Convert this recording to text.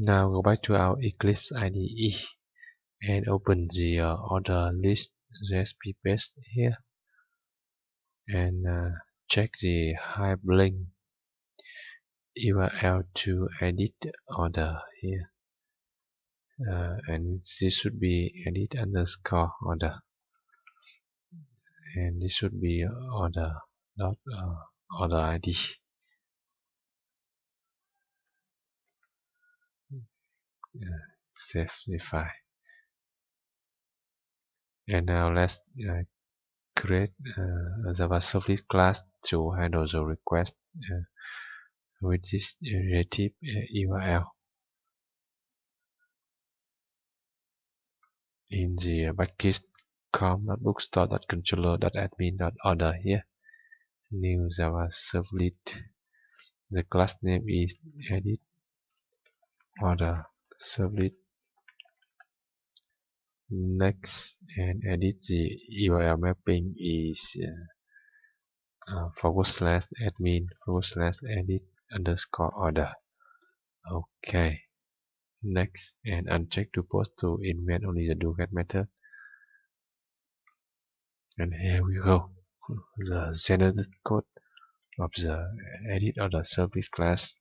Now go back to our Eclipse IDE and open the order list JSP page here and check the hyperlink URL to edit order here. And this should be edit underscore order, and this should be order dot order ID. Save the file, and now let's create a Java Servlet class to handle the request with this relative URL. In the package com.bookstore.controller.admin.order here, new Java Servlet. The class name is edit order Servlet. Next, and edit the URL mapping is /admin/edit underscore order. Okay. Next, and uncheck to post to invent only the do-get method. And here we go. The generated code of the edit order service class.